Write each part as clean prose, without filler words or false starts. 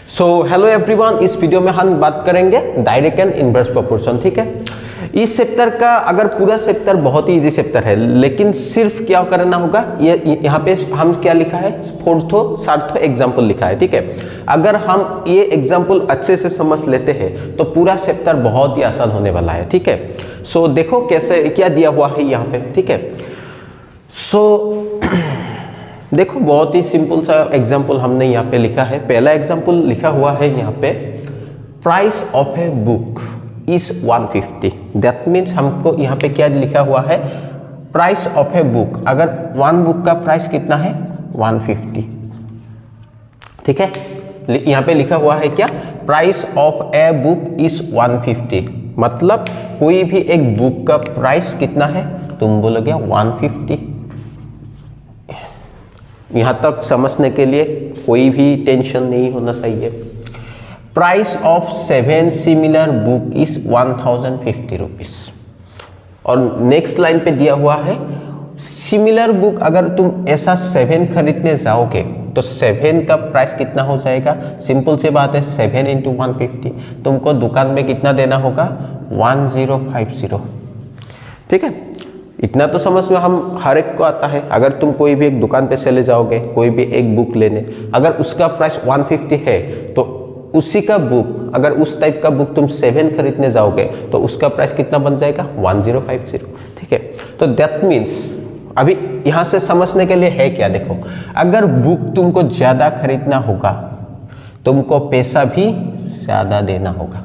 So hello everyone, इस video में हम बात करेंगे डायरेक्ट एंड इनवर्स प्रोपोर्शन। ठीक है, इस चैप्टर का अगर पूरा चैप्टर बहुत ही इजी चैप्टर है, लेकिन सिर्फ क्या करना होगा, ये यहाँ पे हम क्या लिखा है, फोर्थो सार्थो एग्जाम्पल लिखा है। ठीक है, अगर हम ये एग्जाम्पल अच्छे से समझ लेते हैं तो पूरा चैप्टर बहुत ही आसान होने वाला है। ठीक है, सो देखो कैसे क्या दिया हुआ है यहाँ पे। ठीक है, सो देखो बहुत ही सिंपल सा एग्जाम्पल हमने यहाँ पे लिखा है। पहला एग्जाम्पल लिखा हुआ है यहाँ पे, price of a book is 150। That means हमको यहाँ पे क्या लिखा हुआ है, प्राइस ऑफ ए बुक। अगर वन बुक का प्राइस कितना है, 150। ठीक है, यहाँ पे लिखा हुआ है क्या, price of a book is 150। मतलब कोई भी एक बुक का प्राइस कितना है, तुम बोलोगे 150। यहाँ तक समझने के लिए कोई भी टेंशन नहीं होना चाहिए। Price of 7 similar book is 1050 rupees. और नेक्स्ट लाइन पे दिया हुआ है, सिमिलर बुक अगर तुम ऐसा 7 खरीदने जाओगे तो 7 का प्राइस कितना हो जाएगा। सिंपल सी बात है, 7 × 150। तुमको दुकान में कितना देना होगा, 1050। ठीक है, इतना तो समझ में हम हर एक को आता है। अगर तुम कोई भी एक दुकान पे चले जाओगे, कोई भी एक बुक लेने, अगर उसका प्राइस 150 है तो उसी का बुक, अगर उस टाइप का बुक तुम 7 खरीदने जाओगे तो उसका प्राइस कितना बन जाएगा, 1050। ठीक है, तो दैट मीन्स अभी यहाँ से समझने के लिए है क्या, देखो अगर बुक तुमको ज़्यादा खरीदना होगा, तुमको पैसा भी ज़्यादा देना होगा।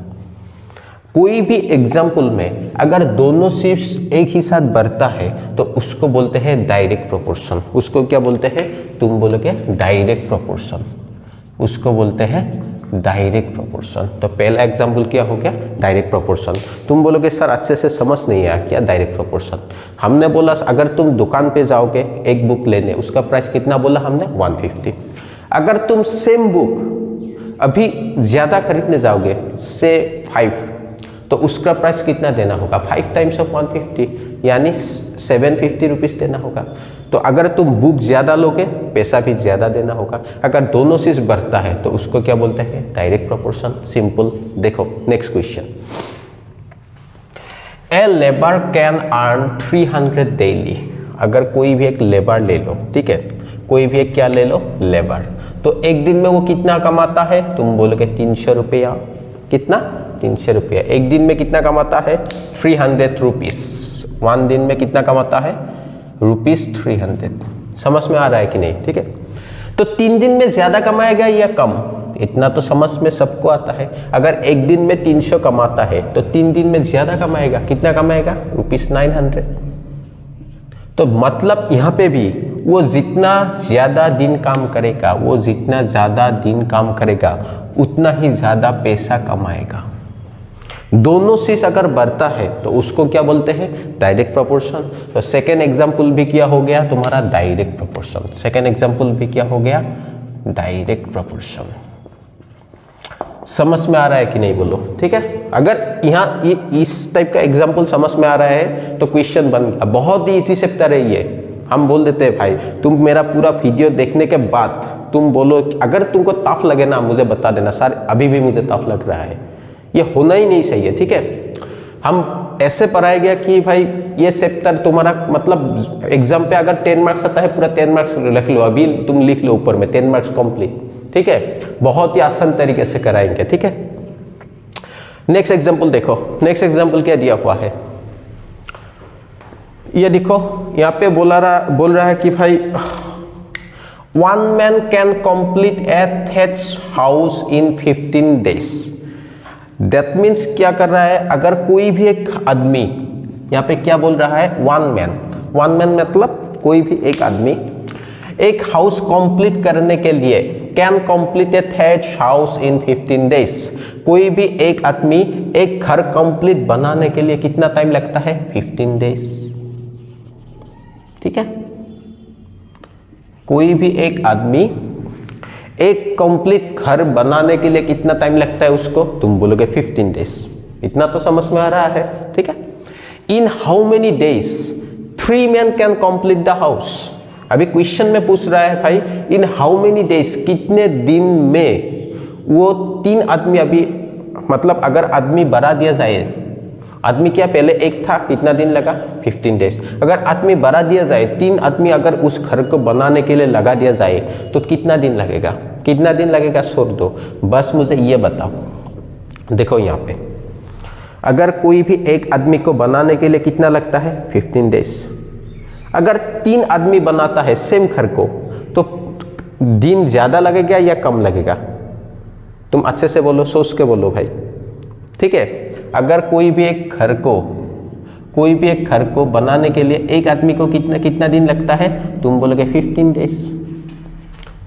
कोई भी एग्जाम्पल में अगर दोनों चीज एक ही साथ बढ़ता है तो उसको बोलते हैं डायरेक्ट प्रोपोर्शन। उसको क्या बोलते हैं, तुम बोलोगे डायरेक्ट प्रोपोर्शन। उसको बोलते हैं डायरेक्ट प्रोपोर्शन। तो पहला एग्जाम्पल क्या हो गया, डायरेक्ट प्रोपोर्शन। तुम बोलोगे सर अच्छे से समझ नहीं आया क्या डायरेक्ट प्रोपोर्शन। हमने बोला अगर तुम दुकान पे जाओगे एक बुक लेने, उसका प्राइस कितना बोला हमने, 150। अगर तुम सेम बुक अभी ज़्यादा खरीदने जाओगे, से 5, तो उसका प्राइस कितना देना होगा, 5 टाइम्स ऑफ 150, यानी 750 रुपीज़ देना होगा। तो अगर तुम बुक ज़्यादा लोगे, पैसा भी ज़्यादा देना होगा। अगर दोनों चीज़ बढ़ता है तो उसको क्या बोलते हैं, डायरेक्ट प्रोपोर्शन। सिंपल। देखो next question, a labour can earn 300 daily. अगर कोई भी एक लेबर ले लो, ठीक है, कोई भी एक क्या ले लो, लेबर, तो एक दिन में वो कितना कमाता है, तुम बोलोगे 300 रुपया। कितना, 300 रुपया। एक दिन में कितना कमाता है, 300 रुपीज़। 1 दिन में कितना कमाता है, ₹300। समझ में आ रहा है कि नहीं। ठीक है, तो 3 दिन में ज़्यादा कमाएगा या कम, इतना तो समझ में सबको आता है। अगर एक दिन में 300 कमाता है तो 3 दिन में ज़्यादा कमाएगा। कितना कमाएगा, ₹900। तो मतलब यहाँ पे भी वो जितना ज़्यादा दिन काम करेगा, वो जितना ज़्यादा दिन काम करेगा उतना ही ज़्यादा पैसा कमाएगा। दोनों चीज अगर बढ़ता है तो उसको क्या बोलते हैं, डायरेक्ट प्रोपोर्शन। तो सेकेंड एग्जाम्पल भी क्या हो गया तुम्हारा, डायरेक्ट प्रोपोर्शन। सेकेंड एग्जाम्पल भी क्या हो गया, डायरेक्ट प्रोपोर्शन। समझ में आ रहा है कि नहीं, बोलो। ठीक है, अगर यहाँ इस टाइप का एग्जाम्पल समझ में आ रहा है तो क्वेश्चन बन गया। बहुत ही इसी चैप्टर है ये। हम बोल देते हैं भाई, तुम मेरा पूरा वीडियो देखने के बाद तुम बोलो, अगर तुमको टफ लगे ना मुझे बता देना, सर अभी भी मुझे टफ लग रहा है, ये होना ही नहीं चाहिए। ठीक है, हम ऐसे पढ़ाया गया कि भाई ये चैप्टर तुम्हारा, मतलब एग्जाम पे अगर 10 मार्क्स आता है, पूरा 10 मार्क्स लिख लो, अभी तुम लिख लो ऊपर में 10 मार्क्स कंप्लीट। ठीक है, बहुत ही आसान तरीके से कराएंगे। ठीक है, नेक्स्ट एग्जाम्पल देखो। नेक्स्ट एग्जाम्पल क्या दिया हुआ है, ये देखो यहाँ पे बोल रहा है कि भाई 1 man can complete A thatched house in 15 days। That means क्या कर रहा है, अगर कोई भी एक आदमी, यहाँ पे क्या बोल रहा है, 1 man। 1 man मतलब कोई भी एक आदमी एक हाउस कंप्लीट करने के लिए, can complete A thatched house in 15 days। कोई भी एक आदमी एक घर कंप्लीट बनाने के लिए कितना टाइम लगता है, 15 days। ठीक है, कोई भी एक आदमी एक कंप्लीट घर बनाने के लिए कितना टाइम लगता है उसको, तुम बोलोगे 15 डेज। इतना तो समझ में आ रहा है। ठीक है, in how many days 3 men can complete the house. अभी क्वेश्चन में पूछ रहा है भाई, इन हाउ मेनी डेज, कितने दिन में वो 3 आदमी अभी, मतलब अगर आदमी बढ़ा दिया जाए, आदमी क्या पहले एक था, कितना दिन लगा, 15 डेज। अगर आदमी बढ़ा दिया जाए, 3 आदमी अगर उस घर को बनाने के लिए लगा दिया जाए तो कितना दिन लगेगा, कितना दिन लगेगा छोड़ दो, बस मुझे ये बताओ। देखो यहाँ पे अगर कोई भी एक आदमी को बनाने के लिए कितना लगता है, 15 डेज। अगर 3 आदमी बनाता है सेम घर को तो दिन ज़्यादा लगेगा या कम लगेगा, तुम अच्छे से बोलो, सोच के बोलो भाई, ठीक है। अगर कोई भी एक घर को बनाने के लिए एक आदमी को कितना दिन लगता है, तुम बोलोगे 15 डेज।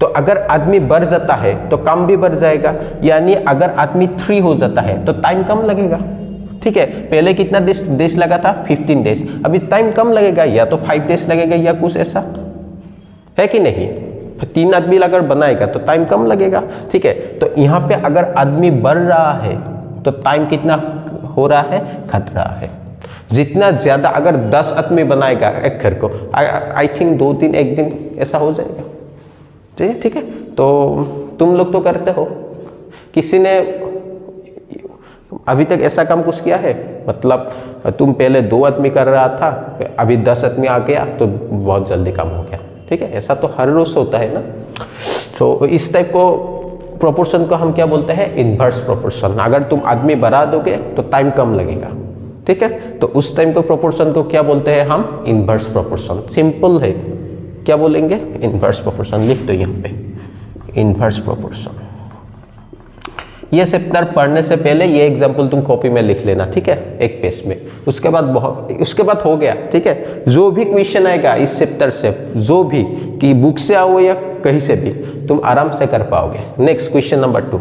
तो अगर आदमी बढ़ जाता है तो काम भी बढ़ जाएगा, यानी अगर आदमी 3 हो जाता है तो टाइम कम लगेगा, ठीक है। पहले कितना डेज लगा था, 15 डेज, अभी टाइम कम लगेगा, या तो 5 डेज लगेगा या कुछ ऐसा है कि नहीं। 3 आदमी अगर बनाएगा तो टाइम कम लगेगा, ठीक है। तो यहाँ पे अगर आदमी बढ़ रहा है तो टाइम कितना हो रहा है, घट रहा है। जितना ज्यादा, अगर 10 आदमी बनाएगा एक घर को, आई थिंक 2 दिन 1 दिन ऐसा हो जाएगा, ठीक है। तो तुम लोग तो करते हो, किसी ने अभी तक ऐसा काम कुछ किया है, मतलब तुम पहले 2 आदमी कर रहा था, अभी 10 आदमी आ गया तो बहुत जल्दी काम हो गया, ठीक है। ऐसा तो हर रोज होता है ना। तो इस टाइप को प्रोपोर्शन को हम क्या बोलते हैं, इन्वर्स प्रोपोर्शन। अगर तुम आदमी बढ़ा दोगे तो टाइम कम लगेगा, ठीक है। तो उस टाइम को प्रोपोर्शन को क्या बोलते हैं हम, इन्वर्स प्रोपोर्शन। सिंपल है, क्या बोलेंगे, इन्वर्स प्रोपोर्शन। लिख दो यहाँ पे, इन्वर्स प्रोपोर्शन। ये चैप्टर पढ़ने से पहले ये एग्जाम्पल तुम कॉपी में लिख लेना, ठीक है, एक पेज में। उसके बाद हो गया, ठीक है। जो भी क्वेश्चन आएगा इस चैप्टर से, जो भी कि बुक से आओ या कहीं से भी, तुम आराम से कर पाओगे। Next question number 2,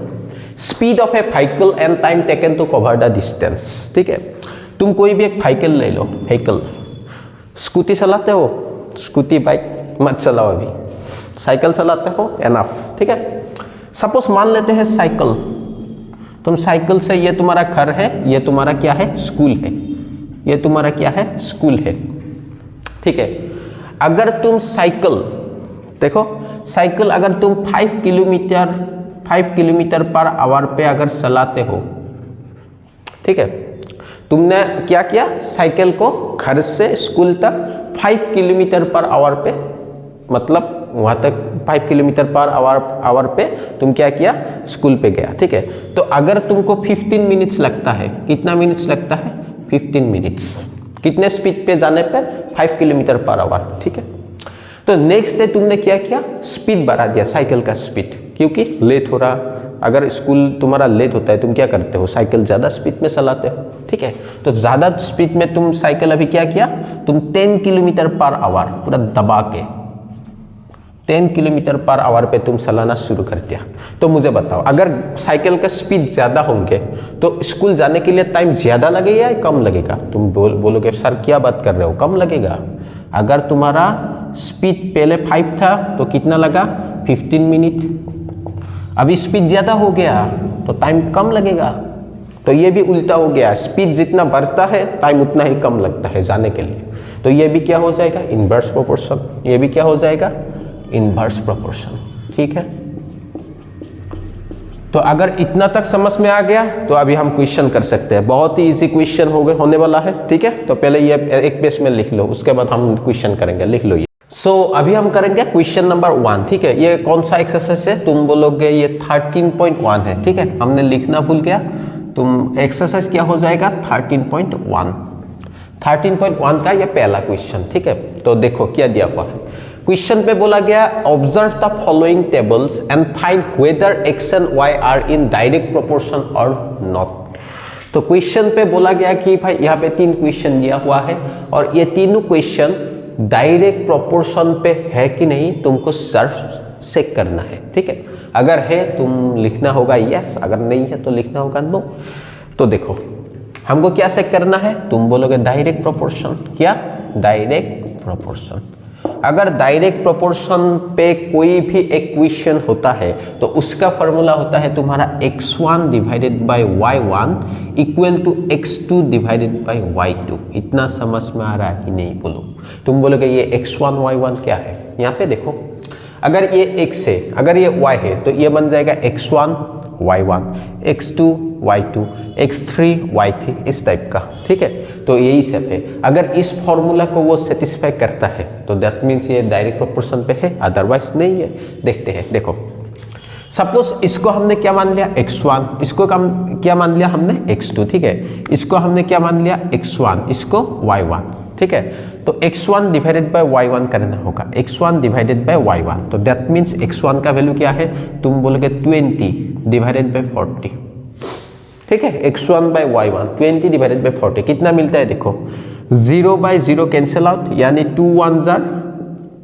speed of a vehicle and time taken to cover the distance, ठीक है। तुम कोई भी एक व्हीकल ले लो, व्हीकल, स्कूटी चलाते हो, स्कूटी बाइक मत चलाओ अभी, साइकिल चलाते हो, एनफ, ठीक है। सपोज मान लेते हैं साइकिल, तुम साइकिल से, ये तुम्हारा घर है, ये तुम्हारा क्या है, स्कूल है, ये तुम्हारा क्या है, स्कूल है, ठीक है। अगर तुम साइकिल, देखो साइकिल अगर तुम 5 किलोमीटर पर आवर पे अगर चलाते हो, ठीक है, तुमने क्या किया, साइकिल को घर से स्कूल तक 5 किलोमीटर पर आवर पे, मतलब वहां तक 5 किलोमीटर पर आवर पे तुम क्या किया, स्कूल पे गया, ठीक है। तो अगर तुमको 15 मिनट्स लगता है, कितना मिनट्स लगता है, 15 मिनट्स, कितने स्पीड पे जाने पे, 5 किलोमीटर पर आवर, ठीक है। तो नेक्स्ट डे तुमने क्या किया, स्पीड बढ़ा दिया, साइकिल का स्पीड, क्योंकि लेट हो रहा। अगर स्कूल तुम्हारा लेट होता है, तुम क्या करते हो, साइकिल ज़्यादा स्पीड में चलाते हो, ठीक है। तो ज़्यादा स्पीड में तुम साइकिल अभी क्या किया, तुम 10 किलोमीटर पर आवर पूरा दबा के 10 किलोमीटर पर आवर पे तुम चलाना शुरू कर दिया। तो मुझे बताओ, अगर साइकिल का स्पीड ज़्यादा होंगे तो स्कूल जाने के लिए टाइम ज़्यादा लगेगा या कम लगेगा। तुम बोलोगे सर क्या बात कर रहे हो, कम लगेगा। अगर तुम्हारा स्पीड पहले 5 था तो कितना लगा, 15 मिनट। अभी स्पीड ज़्यादा हो गया तो टाइम कम लगेगा। तो ये भी उल्टा हो गया, स्पीड जितना बढ़ता है टाइम उतना ही कम लगता है जाने के लिए। तो ये भी क्या हो जाएगा, इनवर्स प्रोपोर्शन। ये भी क्या हो जाएगा, इनवर्स प्रोपोर्शन, ठीक है। तो अगर इतना तक समझ में आ गया तो अभी हम क्वेश्चन कर सकते हैं। बहुत ही इजी क्वेश्चन होने वाला है, ठीक है। तो पहले ये एक पेज में लिख लो, उसके बाद हम क्वेश्चन करेंगे, लिख लो ये। अभी हम करेंगे क्वेश्चन नंबर 1, ठीक है। ये कौन सा एक्सरसाइज है, तुम बोलोगे ये 13.1 है, ठीक है। हमने लिखना भूल गया, तुम एक्सरसाइज क्या हो जाएगा, 13.1। 13.1 का ये पहला क्वेश्चन, ठीक है। तो देखो क्या दिया हुआ है क्वेश्चन पे, बोला गया observe the following tables and find whether X and Y are in direct proportion और नॉट। तो क्वेश्चन पे बोला गया कि भाई यहाँ पे 3 क्वेश्चन दिया हुआ है और ये तीनों क्वेश्चन डायरेक्ट प्रोपोर्शन पे है कि नहीं तुमको सिर्फ चेक करना है, ठीक है। अगर है तुम लिखना होगा यस, अगर नहीं है तो लिखना होगा नो। तो देखो हमको क्या चेक करना है, तुम बोलोगे डायरेक्ट प्रोपोर्शन। क्या, डायरेक्ट प्रोपोर्शन। अगर डायरेक्ट प्रोपोर्शन पे कोई भी इक्वेशन होता है तो उसका फॉर्मूला होता है तुम्हारा x1 divided by y1 equal to x2 divided by y2। इतना समझ में आ रहा है कि नहीं, बोलो। तुम बोलोगे ये x1 y1 क्या है, यहाँ पे देखो, अगर ये x है, अगर ये y है तो ये बन जाएगा x1 y1, x2 y2, x3 y3, इस टाइप का, ठीक है। तो यही सब है। अगर इस फॉर्मूला को वो सेटिस्फाई करता है तो दैट मीन्स ये डायरेक्ट प्रोपोर्शन पे है, अदरवाइज नहीं है। देखते हैं, देखो सपोज इसको हमने क्या मान लिया x1, इसको क्या मान लिया हमने x2, ठीक है। इसको हमने क्या मान लिया x1, इसको y1, ठीक है। तो x1 डिवाइडेड बाय y1 करना होगा, x1 डिवाइडेड बाय y1। तो दैट मीन्स x1 का वैल्यू क्या है, तुम बोलोगे 20 डिवाइडेड बाय 40, ठीक है। x1 bye y1 20 divided by 40 कितना मिलता है, देखो 0 बाय 0 कैंसिल आउट, यानी 2 1 जार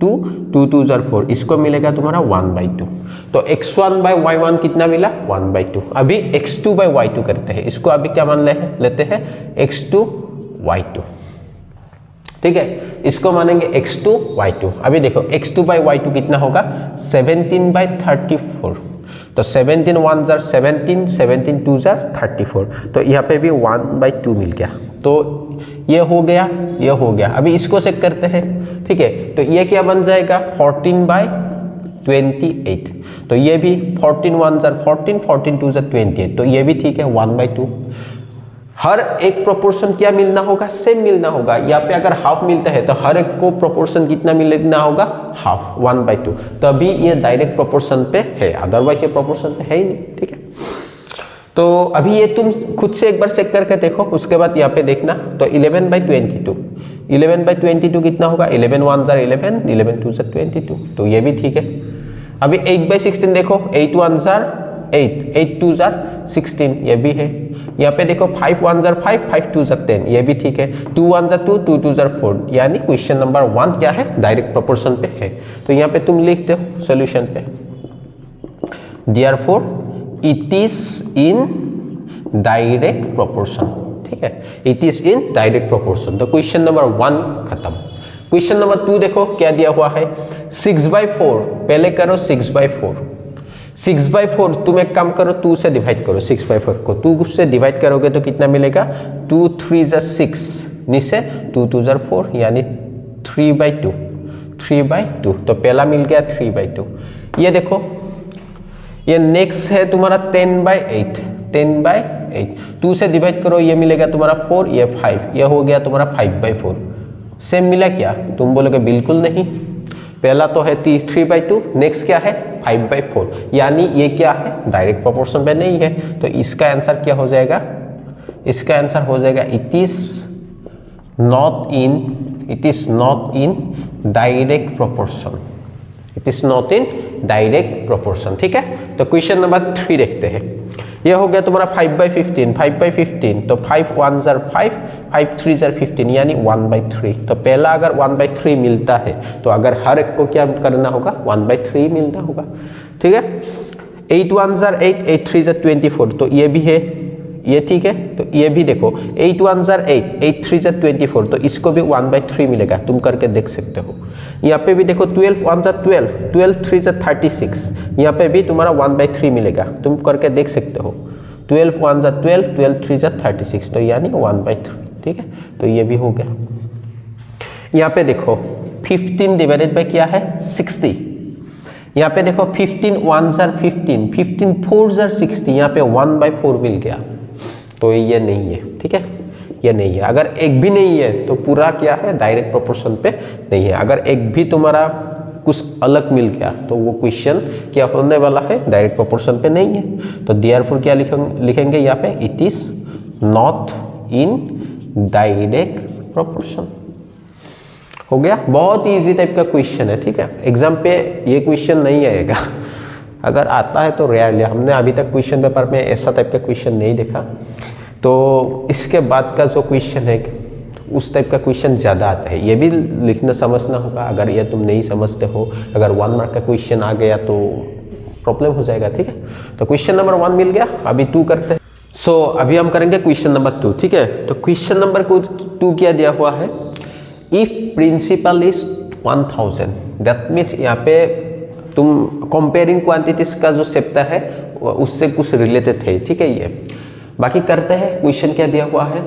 2, 2 2 जार 4, इसको मिलेगा तुम्हारा 1/2। तो x1 बाय y1 कितना मिला, 1/2। अभी x2 बाय y2 करते हैं, इसको अभी क्या मान लेते हैं x2 y2, ठीक है। इसको मानेंगे x2 y2। अभी देखो x2 बाय y2 कितना होगा, 17 बाय 34। तो 17 1 जार 17, 17 2 जार 34। तो यहाँ पे भी 1/2 मिल गया। तो ये हो गया, ये हो गया। अभी इसको चेक करते हैं, ठीक है। तो ये क्या बन जाएगा, 14 बाय 28। तो ये भी 14 1 जार 14, 14 2 जार 28। तो ये भी ठीक है, 1/2। हर एक प्रोपोर्शन क्या मिलना होगा, सेम मिलना होगा। यहाँ पे अगर हाफ मिलता है तो हर एक को प्रोपोर्शन कितना मिलना होगा, हाफ, 1/2। तभी ये डायरेक्ट प्रोपोर्शन पे है, अदरवाइज ये प्रोपोर्शन पे है ही नहीं, ठीक है। तो अभी ये तुम खुद से एक बार चेक करके देखो, उसके बाद यहाँ पे देखना। तो 11/22, 11/22 कितना होगा, 11 1 जार 11, 11 2 जार 22। तो ये भी ठीक है। अभी 8/16 देखो, 8 1 जार 8, 8 2 जार 16, ये भी है। यहाँ पे देखो 5 1 जार 5, 5 2 जार 10, ये भी ठीक है। 2 1 जार 2, 2 2 जार 4, यानी क्वेश्चन नंबर 1 क्या है, डायरेक्ट प्रोपोर्शन पे है। तो यहाँ पे तुम लिखते हो सॉल्यूशन पे, therefore it is in direct proportion, ठीक है। It is in direct proportion. तो क्वेश्चन नंबर 1 खत्म। क्वेश्चन नंबर 2 देखो क्या दिया हुआ है, 6/4। पहले करो 6/4, 6/4। तुम एक काम करो, 2 से डिवाइड करो 6/4 को। 2 से डिवाइड करोगे तो कितना मिलेगा, 2 3 जार 6, नीचे 2 2 जार 4, यानी 3/2, 3/2। तो पहला मिल गया 3/2। ये देखो, ये नेक्स्ट है तुम्हारा 10/8, 10/8। 2 से डिवाइड करो, ये मिलेगा तुम्हारा 4, ये 5, ये हो गया तुम्हारा 5/4। सेम मिला क्या, तुम बोलोगे बिल्कुल नहीं। पहला तो है 3/2, नेक्स्ट क्या है 5/4, यानी ये क्या है, डायरेक्ट प्रोपोर्शन पे नहीं है। तो इसका आंसर क्या हो जाएगा, इसका आंसर हो जाएगा it is not in direct proportion, it is not in direct proportion, ठीक है। तो क्वेश्चन नंबर 3 देखते हैं। यह हो गया तुम्हारा 5/15, 5/15। तो 5 1 जार 5, 5 3 जार 15, यानी 1/3। तो पहला अगर 1/3 मिलता है तो अगर हर एक को क्या करना होगा, 1/3 मिलना होगा, ठीक है। 8 1 जार 8, 8 3 जार 24। तो ये भी है, ये ठीक है। तो ये भी देखो 8 1 जार 8, 8 3 जार 24। तो इसको भी 1/3 मिलेगा, तुम करके देख सकते हो। यहाँ पे भी देखो 12 1 जार 12, 12 3 जार 36। यहाँ पे भी तुम्हारा 1/3 मिलेगा, तुम करके देख सकते हो। 12 1 जार 12, 12 3 जार 36, तो यानी 1/3, ठीक है। तो ये भी हो गया। यहाँ पे देखो 15 डिवाइडेड बाय क्या है, 60। यहाँ पे देखो 15 1 जार 15, 15 4 जार 60, यहाँ पे 1/4 मिल गया। तो ये नहीं है, ठीक है, ये नहीं है। अगर एक भी नहीं है तो पूरा क्या है, डायरेक्ट प्रोपोर्शन पे नहीं है। अगर एक भी तुम्हारा कुछ अलग मिल गया तो वो क्वेश्चन क्या होने वाला है, डायरेक्ट प्रोपोर्शन पे नहीं है। तो देयरफॉर क्या लिखेंगे यहाँ पे, it is not in direct proportion. हो गया, बहुत इजी टाइप का क्वेश्चन है, ठीक है। एग्जाम पे ये क्वेश्चन नहीं आएगा, अगर आता है तो रेयरली। हमने अभी तक क्वेश्चन पेपर में ऐसा टाइप का क्वेश्चन नहीं देखा। तो इसके बाद का जो क्वेश्चन है उस टाइप का क्वेश्चन ज़्यादा आता है, ये भी लिखना समझना होगा। अगर ये तुम नहीं समझते हो, अगर 1 मार्क का क्वेश्चन आ गया तो प्रॉब्लम हो जाएगा, ठीक है। तो क्वेश्चन नंबर 1 मिल गया, अभी 2 करते हैं। सो अभी हम करेंगे क्वेश्चन नंबर 2, ठीक है। तो क्वेश्चन नंबर 2 क्या दिया हुआ है, if principal is 1000, that means यहाँ पे तुम कंपेयरिंग क्वांटिटीज का जो चैप्टर है उससे कुछ रिलेटेड है, ठीक है। ये बाकी करते हैं। क्वेश्चन क्या दिया हुआ है,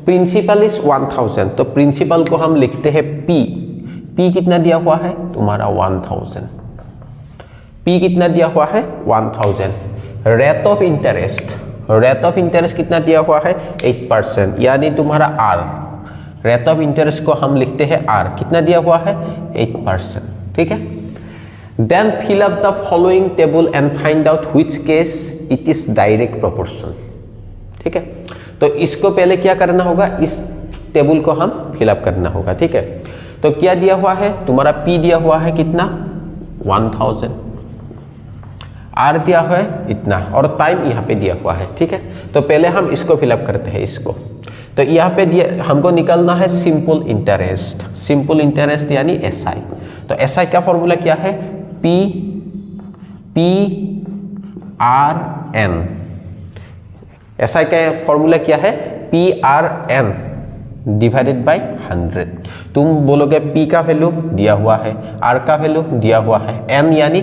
प्रिंसिपल इज 1000। तो प्रिंसिपल को हम लिखते हैं P कितना दिया हुआ है तुम्हारा 1000, P कितना दिया हुआ है 1000। रेट ऑफ इंटरेस्ट कितना दिया हुआ है 8%, यानी तुम्हारा आर, रेट ऑफ इंटरेस्ट को हम लिखते हैं आर, कितना दिया हुआ है 8%, ठीक है। Then fill up the following table and find out which case it is direct proportion, ठीक है। तो इसको पहले क्या करना होगा, इस टेबल को हम फिलअप करना होगा, ठीक है। तो क्या दिया हुआ है तुम्हारा, P दिया हुआ है कितना 1000, R दिया हुआ है इतना, और टाइम यहाँ पे दिया हुआ है, ठीक है। तो पहले हम इसको फिलअप करते हैं इसको। तो यहाँ पे दिया हमको निकालना है सिंपल इंटरेस्ट यानी SI। तो SI का फॉर्मूला क्या है, PRN। SI का फॉर्मूला क्या है, PRN डिवाइडेड बाय 100। तुम बोलोगे P का वैल्यू दिया हुआ है, R का वैल्यू दिया हुआ है, N यानी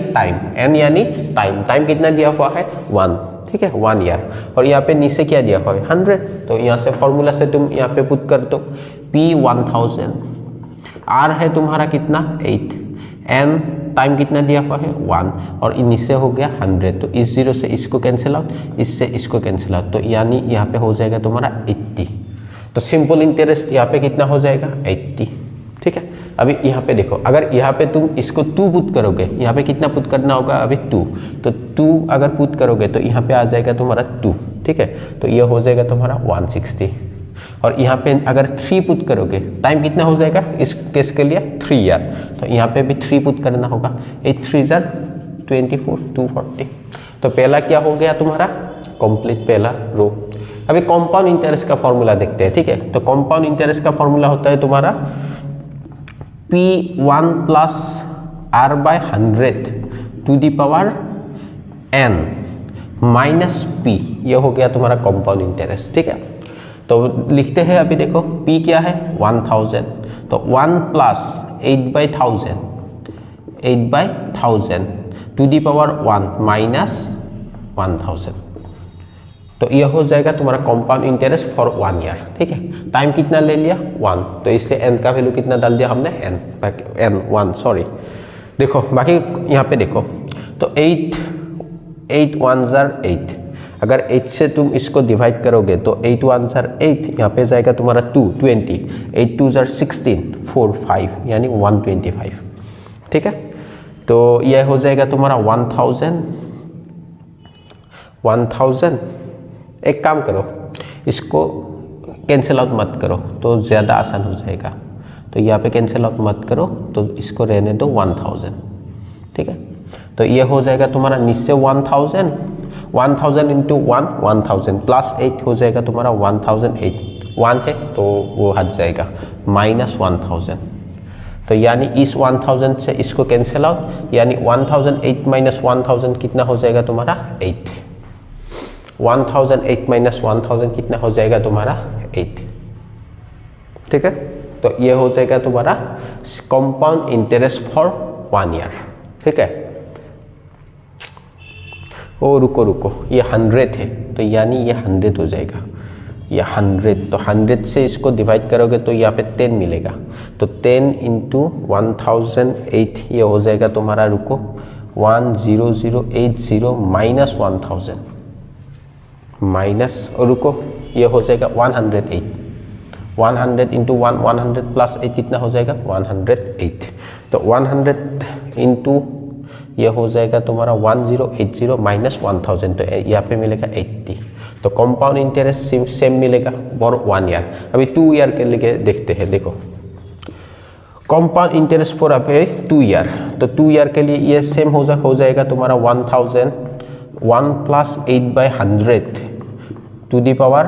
टाइम कितना दिया हुआ है 1, ठीक है 1 ईयर, और यहाँ पे नीचे क्या दिया हुआ है 100। तो यहाँ से फॉर्मूला से तुम यहाँ पे पुट कर दो, P 1000, R है तुम्हारा कितना 8, N टाइम कितना दिया हुआ है 1, और नीचे हो गया 100। तो इस 0 से इसको कैंसिल आउट, इससे इसको कैंसिल आउट, तो यानी यहाँ पे हो जाएगा तुम्हारा 80। तो सिंपल इंटरेस्ट यहाँ पे कितना हो जाएगा 80, ठीक है। अभी यहाँ पे देखो, अगर यहाँ पे तुम इसको 2 पुट करोगे, यहाँ पे कितना पुट करना होगा अभी 2, तो 2 अगर पुट करोगे तो यहाँ पे आ जाएगा तुम्हारा 2, ठीक है। तो ये हो जाएगा तुम्हारा 160, और यहाँ पे अगर 3 पुट करोगे, टाइम कितना हो जाएगा इस केस के लिए 3 ईयर, तो यहाँ पे भी 3 पुट करना होगा, 8 3 24 240। तो पहला क्या हो गया तुम्हारा कंप्लीट पहला रो। अभी कंपाउंड इंटरेस्ट का फॉर्मूला देखते हैं, ठीक है। तो कंपाउंड इंटरेस्ट का फॉर्मूला होता है तुम्हारा P1 plus R by 100 to the power N minus P, ये हो गया तुम्हारा कंपाउंड इंटरेस्ट, ठीक है। तो लिखते हैं, अभी देखो P क्या है 1000, तो 1 plus 8/1000 to the power 1 minus 1000। तो ये हो जाएगा तुम्हारा कंपाउंड इंटरेस्ट फॉर 1 ईयर, ठीक है। टाइम कितना ले लिया 1, तो इसलिए n का वैल्यू कितना डाल दिया हमने n1, सॉरी। देखो बाकी यहाँ पे देखो, तो 8 1 8, अगर 8 से तुम इसको डिवाइड करोगे तो 8 1 8, यहाँ पे जाएगा तुम्हारा 2 20, 8 2 16 4 5, यानी 125, ठीक है। तो यह हो जाएगा तुम्हारा 1000। एक काम करो, इसको कैंसिल आउट मत करो तो ज़्यादा आसान हो जाएगा, तो यहाँ पे कैंसिल आउट मत करो, तो इसको रहने दो 1000, ठीक है। तो ये हो जाएगा तुम्हारा नीचे 1000 इंटू 1000 प्लस 8 हो जाएगा तुम्हारा 1008, 1 है तो वो हट जाएगा, माइनस 1000। तो यानी इस 1000 से इसको कैंसिल आउट, यानी 1008 माइनस 1000 कितना हो जाएगा तुम्हारा 8, 1008 माइनस 1000 कितना हो जाएगा तुम्हारा 8, ठीक है। तो ये हो जाएगा तुम्हारा कंपाउंड इंटरेस्ट फॉर 1 ईयर, ठीक है। ओ रुको, ये 100 है, तो यानी ये 100 हो जाएगा, ये 100, तो 100 से इसको डिवाइड करोगे तो यहाँ पे 10 मिलेगा, तो 10 इंटू 1008 ये हो जाएगा तुम्हारा, रुको 10080 माइनस 1000 माइनस, और रुको ये हो जाएगा 108, 100 इंटू 100 प्लस 8 कितना हो जाएगा 108। तो 100 इंटू ये हो जाएगा तुम्हारा 1080 माइनस 1000, तो यहाँ पे मिलेगा 80। तो कंपाउंड इंटरेस्ट सेम मिलेगा फॉर 1 ईयर। अभी 2 ईयर के लिए देखते हैं, देखो कंपाउंड इंटरेस्ट फॉर अभी 2 ईयर, तो 2 ईयर के लिए ये सेम हो जाएगा तुम्हारा 1000, 1 प्लस 8/100 टू दी पावर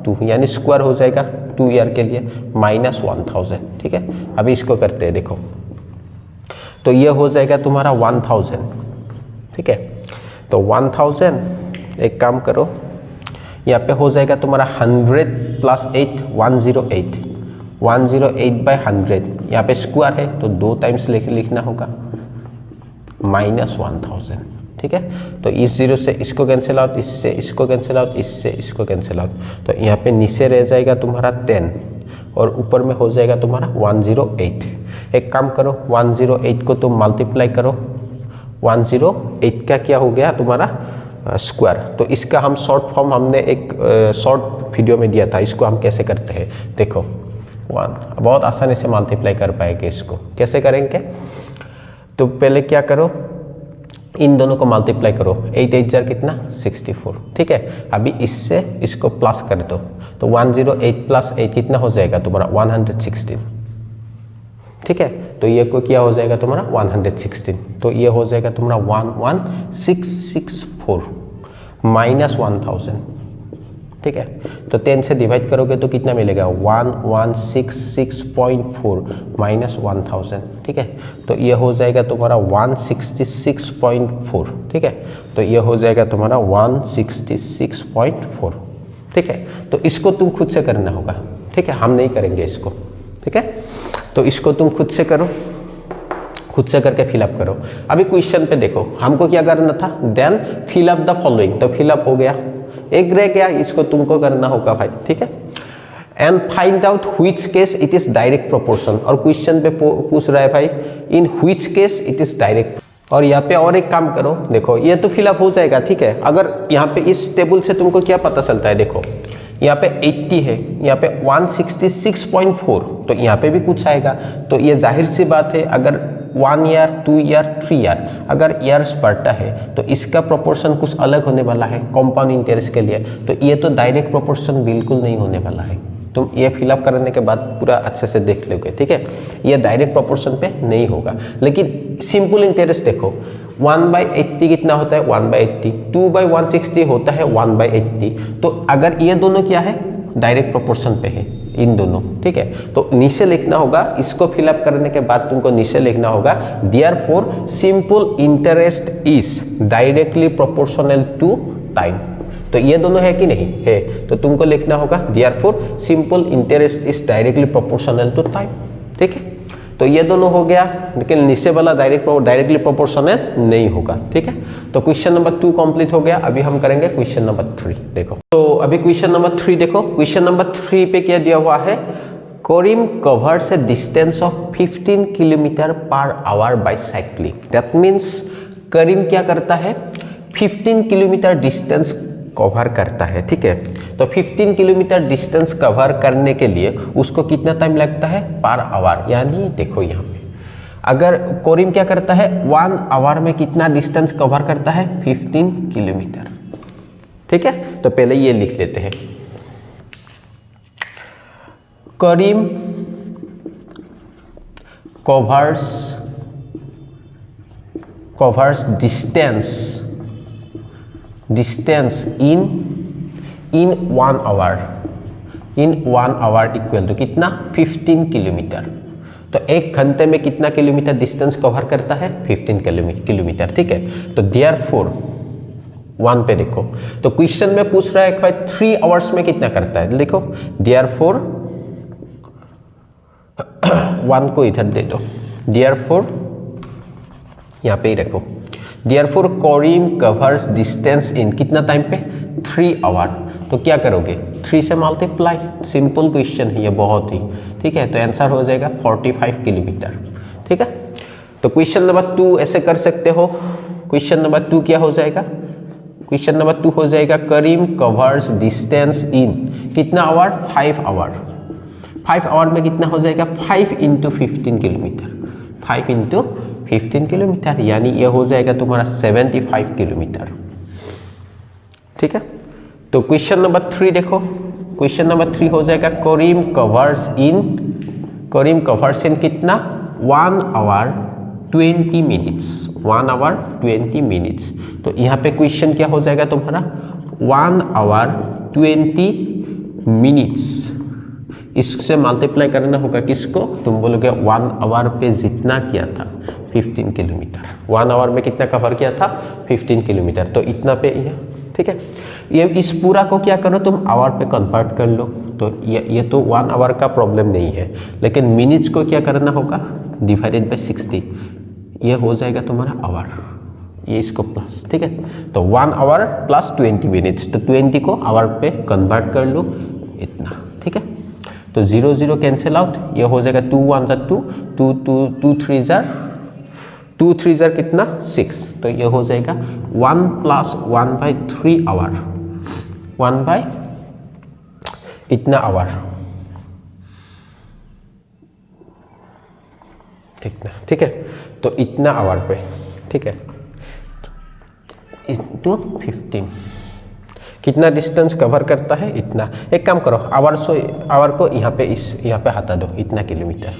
2, यानी स्क्वायर हो जाएगा 2 ईयर के लिए, माइनस 1000, ठीक है। अभी इसको करते हैं, देखो तो ये हो जाएगा तुम्हारा 1000, ठीक है। तो 1000, एक काम करो, यहाँ पे हो जाएगा तुम्हारा 100 प्लस 8 108, 108/100, यहाँ पे स्क्वायर है तो 2 टाइम्स लिखना होगा, माइनस 1000, ठीक है। तो इस 0 से इसको कैंसिल आउट, इससे इसको कैंसिल आउट, इससे इसको कैंसिल आउट, तो यहाँ पे नीचे रह जाएगा तुम्हारा 10 और ऊपर में हो जाएगा तुम्हारा 108। एक काम करो, 108 को तुम मल्टीप्लाई करो, 108 का क्या हो गया तुम्हारा स्क्वायर। तो इसका हम शॉर्ट फॉर्म हमने एक शॉर्ट वीडियो में दिया था, इसको हम कैसे करते हैं देखो। 1 बहुत आसानी से मल्टीप्लाई कर पाएंगे, इसको कैसे करेंगे। तो पहले क्या करो, इन दोनों को मल्टीप्लाई करो, 8 8 जार कितना 64, ठीक है। अभी इससे इसको प्लस कर दो, तो 108 प्लस 8 कितना हो जाएगा तुम्हारा 116, ठीक है। तो ये को क्या हो जाएगा तुम्हारा 116, तो ये हो जाएगा तुम्हारा 11664 माइनस 1000, ठीक है। तो 10 से डिवाइड करोगे तो कितना मिलेगा 1166.4 माइनस 1000, ठीक है। तो ये हो जाएगा तुम्हारा 166.4, ठीक है। तो ये हो जाएगा तुम्हारा 166.4, ठीक है। तो इसको तुम खुद से करना होगा, ठीक है, हम नहीं करेंगे इसको, ठीक है। तो इसको तुम खुद से करो, खुद से करके फिलअप करो। अभी क्वेश्चन पे देखो, हमको क्या करना था, देन फिलअप द फॉलोइंग, तो फिलअप हो गया, एक रह गया, इसको तुमको करना होगा भाई, ठीक है। And find out which case it is direct proportion, और क्वेश्चन पे पूछ रहा है भाई in which case it is direct. और यहाँ पे और एक काम करो, देखो ये तो फिलअप हो जाएगा, ठीक है। अगर यहाँ पे इस टेबल से तुमको क्या पता चलता है, देखो यहाँ पे 80 है, यहाँ पे 166.4, तो यहाँ पे भी कुछ आएगा। तो ये जाहिर सी बात है, अगर 1 ईयर 2 ईयर 3 ईयर अगर ईयर्स बढ़ता है तो इसका प्रोपोर्शन कुछ अलग होने वाला है कंपाउंड इंटरेस्ट के लिए। तो ये तो डायरेक्ट प्रोपोर्शन बिल्कुल नहीं होने वाला है, तुम ये फिलअप करने के बाद पूरा अच्छे से देख लोगे, ठीक है। ये डायरेक्ट प्रोपोर्शन पे नहीं होगा। लेकिन सिंपल इंटरेस्ट देखो, 1/80 कितना होता है 1/80, 2/160 होता है 1/80। तो अगर ये दोनों क्या है डायरेक्ट प्रोपोर्शन पे है, इन दोनों, ठीक है। तो नीचे लिखना होगा, इसको फिलअप करने के बाद तुमको नीचे लिखना होगा therefore simple interest is directly proportional to time. तो ये दोनों है कि नहीं है, तो तुमको लिखना होगा therefore simple interest is directly proportional to time, ठीक है। तो ये दोनों हो गया, लेकिन नीचे वाला डायरेक्टली प्रोपोर्शनल नहीं होगा, ठीक है। तो क्वेश्चन नंबर 2 कंप्लीट हो गया। अभी हम करेंगे क्वेश्चन नंबर 3, देखो। तो अभी क्वेश्चन नंबर 3 देखो। क्वेश्चन नंबर 3 पे क्या दिया हुआ है, Karim covers a distance of 15 kilometre per hour by cycling. That means Karim क्या करता है 15 किलोमीटर डिस्टेंस कवर करता है, ठीक है। तो 15 किलोमीटर डिस्टेंस कवर करने के लिए उसको कितना टाइम लगता है पर आवर। यानी देखो यहाँ पे अगर करीम क्या करता है 1 आवर में कितना डिस्टेंस कवर करता है 15 किलोमीटर, ठीक है। तो पहले ये लिख लेते हैं, Karim covers distance in 1 hour, in 1 hour equal to कितना 15 किलोमीटर। तो 1 घंटे में कितना किलोमीटर डिस्टेंस कवर करता है 15 किलोमीटर, ठीक है। तो देयरफॉर 1 पे देखो, तो क्वेश्चन में पूछ रहा है भाई 3 आवर्स में कितना करता है, देखो देयरफॉर 1 को इधर दे दो, देयरफॉर यहाँ पे ही रखो, therefore Karim covers distance in कितना टाइम पे 3 आवर। तो क्या करोगे 3 से मल्टीप्लाई, सिंपल क्वेश्चन है ये बहुत ही, ठीक है। तो आंसर हो जाएगा 45 किलोमीटर, ठीक है। तो क्वेश्चन नंबर 2 ऐसे कर सकते हो। क्वेश्चन नंबर 2 क्या हो जाएगा, क्वेश्चन नंबर 2 हो जाएगा करीम कवर्स डिस्टेंस इन कितना आवर 5 आवर। 5 आवर में कितना हो जाएगा 5 × 15 किलोमीटर, 5 × 15 किलोमीटर, यानी ये हो जाएगा तुम्हारा 75 किलोमीटर, ठीक है। तो क्वेश्चन नंबर 3 देखो, क्वेश्चन नंबर 3 हो जाएगा करीम कवर्स इन कितना 1 आवर 20 मिनट्स, 1 आवर 20 मिनट्स। तो यहाँ पे क्वेश्चन क्या हो जाएगा तुम्हारा 1 आवर 20 मिनट्स, इससे मल्टीप्लाई करना होगा किसको, तुम बोलोगे 1 आवर पे जितना किया था 15 किलोमीटर, 1 आवर में कितना कवर किया था 15 किलोमीटर, तो इतना पे ये, ठीक है। ये इस पूरा को क्या करो तुम आवर पे कन्वर्ट कर लो। तो ये तो 1 आवर का प्रॉब्लम नहीं है, लेकिन मिनट्स को क्या करना होगा डिवाइडेड बाय 60, ये हो जाएगा तुम्हारा आवर, ये इसको प्लस, ठीक है। तो 1 आवर प्लस 20 मिनट्स, तो 20 को आवर पे कन्वर्ट कर लो इतना, ठीक है। तो 0 0 कैंसिल आउट, ये हो जाएगा 2 1 = 2, 2 2 2 3 = 2 3 जार कितना 6, तो ये हो जाएगा 1 + 1/3 आवर, 1 बाय इतना आवर, ठीक है। तो इतना आवर पे, ठीक है, इंटू 15 कितना डिस्टेंस कवर करता है, इतना। एक काम करो, आवर को यहाँ पे हटा दो, इतना किलोमीटर।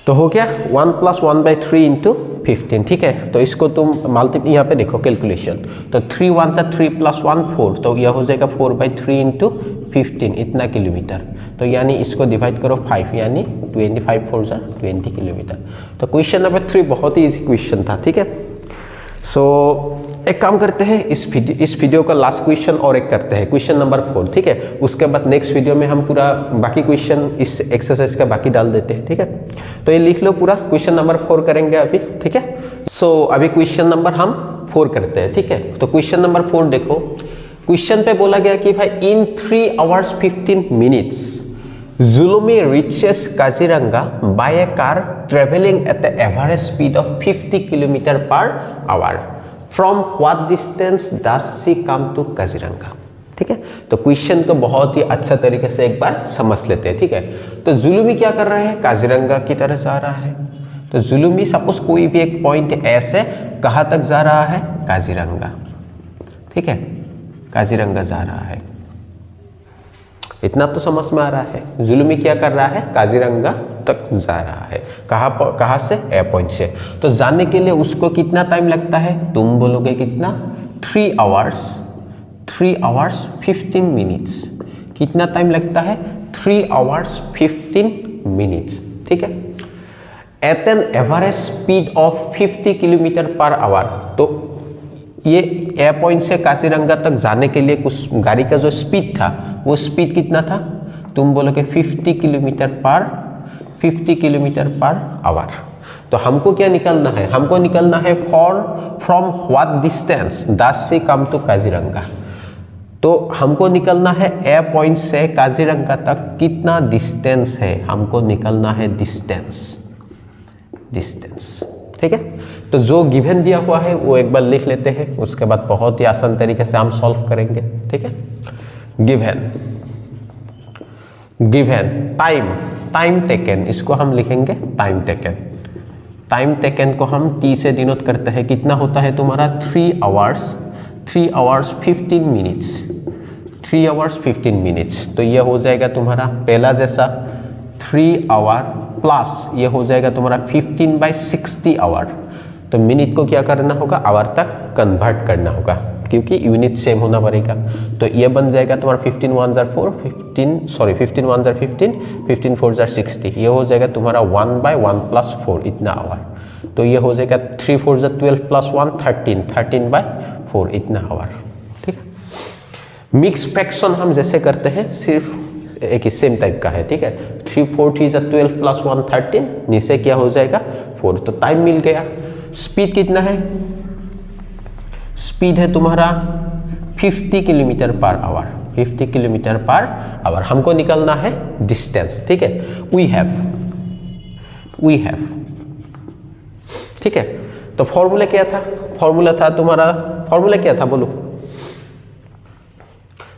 तो हो गया 1 + 1/3 इंटू 15, ठीक है। तो इसको तुम मल्टीप्लाई, यहाँ पे देखो कैलकुलेशन, तो 3 1 + 3 + 1 4, तो यह हो जाएगा 4/3 इंटू 15, इतना किलोमीटर। तो यानी इसको डिवाइड करो 5, यानी 25 4 = 20 किलोमीटर। तो क्वेश्चन नंबर 3 बहुत ही इजी क्वेश्चन था, ठीक है। सो एक काम करते हैं, इस वीडियो का लास्ट क्वेश्चन और एक करते हैं, क्वेश्चन नंबर 4, ठीक है। उसके बाद नेक्स्ट वीडियो में हम पूरा बाकी क्वेश्चन इस एक्सरसाइज का बाकी डाल देते हैं, ठीक है। तो ये लिख लो, पूरा क्वेश्चन नंबर 4 करेंगे अभी, ठीक है। सो अभी क्वेश्चन नंबर हम 4 करते हैं, ठीक है। तो क्वेश्चन नंबर 4 देखो, क्वेश्चन पे बोला गया कि भाई इन 3 hours 15 minutes Zulumi reaches Kaziranga by a car traveling at the average speed of 50 km/h. From what distance does she come to Kaziranga? ठीक है। तो क्वेश्चन को बहुत ही अच्छा तरीके से एक बार समझ लेते हैं, ठीक है। तो जुलूमी क्या कर रहा है, काजीरंगा की तरफ जा रहा है। तो जुलूमी सपोज कोई भी एक पॉइंट ऐसे कहाँ तक जा रहा है, काजीरंगा, ठीक है, काजीरंगा जा रहा है। इतना तो समझ में आ रहा है। जुलूमी क्या कर रहा है, काजीरंगा तक जा रहा है। कहाँ से, ए पॉइंट से। तो जाने के लिए उसको कितना टाइम लगता है, तुम बोलोगे कितना, 3 hours 15 minutes। कितना टाइम लगता है, 3 hours 15 minutes, ठीक है। At an average speed of 50 km/h। तो ये ए पॉइंट से काजीरंगा तक जाने के लिए कुछ गाड़ी का जो स्पीड था, वो स्पीड कितना था, तुम बोलोगे 50 km/h। तो हमको क्या निकलना है, हमको निकलना है from what distance does she come to Kaziranga. तो हमको निकलना है ए पॉइंट से काजीरंगा तक कितना डिस्टेंस है, हमको निकलना है डिस्टेंस, ठीक है। तो जो गिवन दिया हुआ है वो एक बार लिख लेते हैं, उसके बाद बहुत ही आसान तरीके से हम सॉल्व करेंगे, ठीक है। गिवन टाइम टेकन, इसको हम लिखेंगे टाइम टेकन को हम टी से डिनोट करते हैं। कितना होता है तुम्हारा, 3 hours 15 minutes, 3 hours 15 minutes। तो ये हो जाएगा तुम्हारा पहला जैसा 3 hour प्लस ये हो जाएगा तुम्हारा 15/60 आवर। तो मिनट को क्या करना होगा, आवर तक कन्वर्ट करना होगा, क्योंकि यूनिट सेम होना पड़ेगा। तो ये बन जाएगा तुम्हारा 15 1 = 4, 15 1 = 15, 15 4 = 60। ये हो जाएगा तुम्हारा 1/1 + 4 इतना आवर। तो ये हो जाएगा 3 4 = 12 + 1 13, 13/4 इतना आवर, ठीक है। मिक्स फ्रैक्शन हम जैसे करते हैं, सिर्फ एक ही सेम टाइप का है, ठीक है। 3 4 3 = 12 + 1 13, नीचे क्या हो जाएगा 4। तो टाइम मिल गया। स्पीड कितना है, स्पीड है तुम्हारा 50 km/h, 50 km/h। हमको निकलना है डिस्टेंस, ठीक है। वी हैव, ठीक है। तो फॉर्मूला क्या था, फॉर्मूला क्या था बोलो,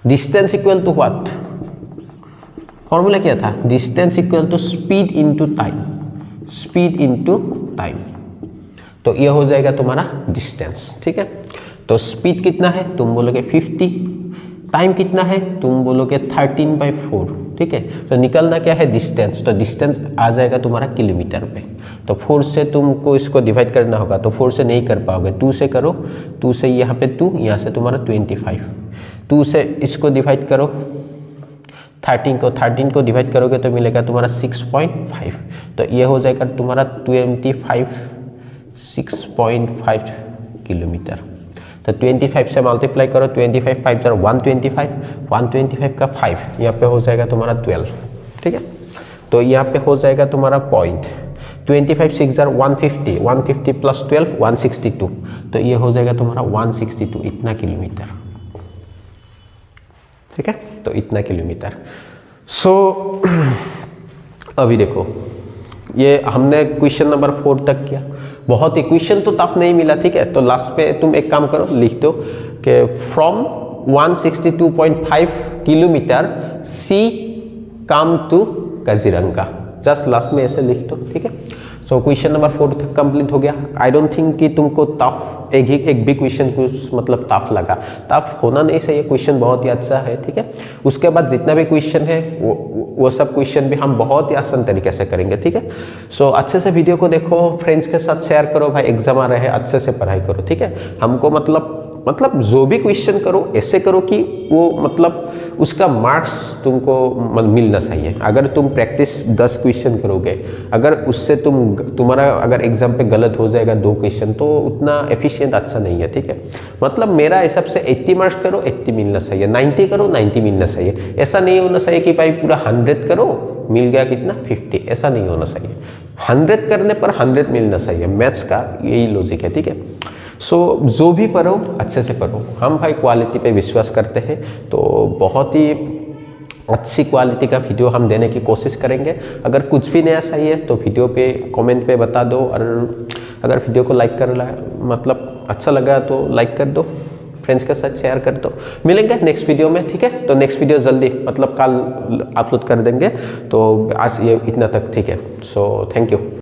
distance equal to what, formula क्या था, distance equal to speed into time. तो ये हो जाएगा तुम्हारा डिस्टेंस, ठीक है। तो स्पीड कितना है, तुम बोलोगे 50, टाइम कितना है, तुम बोलोगे 13/4, ठीक है। तो निकलना क्या है, डिस्टेंस। तो डिस्टेंस आ जाएगा तुम्हारा किलोमीटर पे। तो 4 से तुमको इसको डिवाइड करना होगा, तो 4 से नहीं कर पाओगे, 2 से करो, 2 से यहाँ पे 2, यहाँ से तुम्हारा 25, 2 से इसको डिवाइड करो, 13 को डिवाइड करोगे तो मिलेगा तुम्हारा 6.5। तो ये हो जाएगा तुम्हारा 6.5 किलोमीटर। तो 25 से मल्टीप्लाई करो, 25 5 = 125, 125 का 5 यहाँ पे हो जाएगा तुम्हारा 12, ठीक है। तो यहाँ पे हो जाएगा तुम्हारा पॉइंट 25 6 = 150, 150 + 12 162। तो ये हो जाएगा तुम्हारा 162 इतना किलोमीटर, ठीक है। तो इतना किलोमीटर। सो अभी देखो ये हमने क्वेश्चन नंबर 4 तक किया, बहुत ही क्वेश्चन तो टफ नहीं मिला, ठीक है। तो लास्ट पे तुम एक काम करो, लिख दो कि from 162.5 kilometre she come to Kaziranga, just last में ऐसे लिख दो, ठीक है। सो क्वेश्चन नंबर 4 तक कंप्लीट हो गया। आई डोंट थिंक कि तुमको टफ एक भी क्वेश्चन कुछ मतलब टफ लगा, टफ होना नहीं चाहिए, क्वेश्चन बहुत ही अच्छा है, ठीक है। उसके बाद जितना भी क्वेश्चन है वो सब क्वेश्चन भी हम बहुत ही आसान तरीके से करेंगे, ठीक है। सो अच्छे से वीडियो को देखो, फ्रेंड्स के साथ शेयर करो, भाई एग्जाम आ रहे हैं, अच्छे से पढ़ाई करो, ठीक है। हमको मतलब जो भी क्वेश्चन करो ऐसे करो कि वो मतलब उसका मार्क्स तुमको मिलना चाहिए। अगर तुम प्रैक्टिस 10 क्वेश्चन करोगे, अगर उससे तुम्हारा अगर एग्जाम पे गलत हो जाएगा 2 क्वेश्चन, तो उतना एफिशिएंट अच्छा नहीं है, ठीक है। मतलब मेरा हिसाब से 80 मार्क्स करो 80 मिलना चाहिए, 90 करो 90 मिलना चाहिए। ऐसा नहीं होना चाहिए कि भाई पूरा 100 करो मिल गया कितना 50, ऐसा नहीं होना चाहिए। 100 करने पर 100 मिलना चाहिए, मैथ्स का यही लॉजिक है, ठीक है। सो जो भी पढ़ो अच्छे से पढ़ो, हम भाई क्वालिटी पे विश्वास करते हैं, तो बहुत ही अच्छी क्वालिटी का वीडियो हम देने की कोशिश करेंगे। अगर कुछ भी नया चाहिए तो वीडियो पे कमेंट पे बता दो, और अगर वीडियो को लाइक कर मतलब अच्छा लगा तो लाइक कर दो, फ्रेंड्स के साथ शेयर कर दो। मिलेंगे नेक्स्ट वीडियो में, ठीक है। तो नेक्स्ट वीडियो जल्दी मतलब कल अपलोड कर देंगे, तो आज ये इतना तक, ठीक है। So thank you.